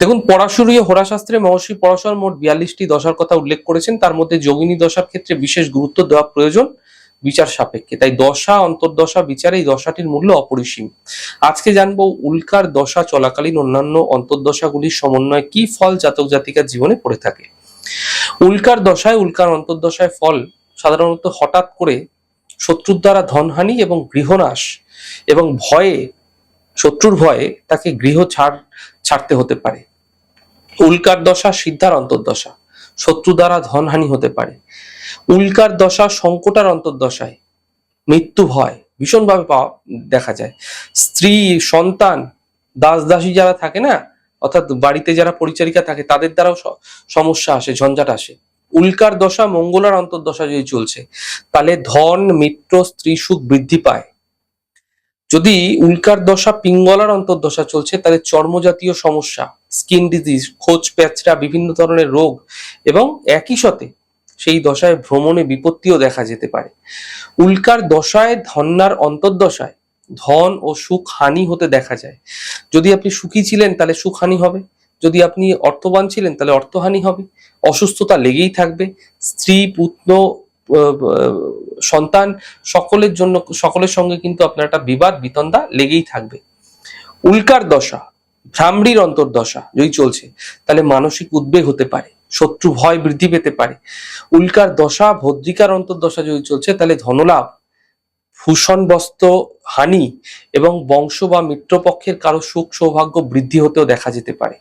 দেখুন, পরাশরীয় হোরাশাস্ত্রে মহর্ষি পরাশর মোট 42টি দশার কথা উল্লেখ করেছেন। তার মধ্যে যোগিনী দশার ক্ষেত্রে বিশেষ গুরুত্ব দেওয়া প্রয়োজন বিচার সাপেক্ষে। তাই দশা অন্তর্দশা বিচারে এই দশাটির মূল্য অপরিসীম। আজকে জানবো উল্কার দশা চলাকালীন অন্যান্য অন্তর্দশাগুলির সমন্বয়ে কি ফল জাতক জাতিকার জীবনে পড়ে থাকে। উল্কার দশায় উল্কার অন্তর্দশায় ফল সাধারণত হঠাৎ করে শত্রুর দ্বারা ধনহানি এবং গৃহনাশ এবং ভয়ে, শত্রুর ভয়ে তাকে গৃহ ছাড়তে হতে পারে। উল্কার দশা সিদ্ধার অন্তর্দশা, শত্রু দ্বারা ধনহানি হতে পারে। উল্কার দশা সংকটার অন্তর্দশায় মৃত্যু ভয় ভীষণভাবে দেখা যায়। স্ত্রী, সন্তান, দাস দাসী যারা থাকে না, অর্থাৎ বাড়িতে যারা পরিচারিকা থাকে তাদের দ্বারাও সমস্যা আসে, ঝঞ্ঝাট আসে। উল্কার দশা মঙ্গলার অন্তর্দশা যদি চলছে তাহলে ধন, মিত্র, স্ত্রী সুখ বৃদ্ধি পায়। যদি উল্কার দশা পিঙ্গলার অন্তর্দশা চলছে তাহলে চর্মজাতীয় সমস্যা, স্কিন ডিজিজ, খোঁচ প্যাঁচড়া, বিভিন্ন ধরনের রোগ এবং একই সাথে সেই দশায় ভ্রমণে বিপত্তিও দেখা যেতে পারে। উল্কার দশায় ধন্যার অন্তর্দশায় ধন ও সুখ হানি হতে দেখা যায়। যদি আপনি সুখী ছিলেন তাহলে সুখ হানি হবে, যদি আপনি অর্থবান ছিলেন তাহলে অর্থহানি হবে, অসুস্থতা লেগেই থাকবে। স্ত্রী, পুত্র, সন্তান সকলের সঙ্গে কিন্তু আপনার একটা বিবাদ বিতণ্ডা লেগেই থাকবে। উল্কার দশা ভ্রামরীর অন্তর্দশা যদি চলছে তাহলে মানসিক উদ্বেগ হতে পারে, শত্রু ভয় বৃদ্ধি পেতে পারে। উল্কার দশা ভদ্রিকার অন্তর্দশা যদি চলছে তাহলে ধনলাভ, ভূষণ বস্ত্র হানি এবং বংশ বা মিত্রপক্ষের কারো সুখ সৌভাগ্য বৃদ্ধি হতেও দেখা যেতে পারে।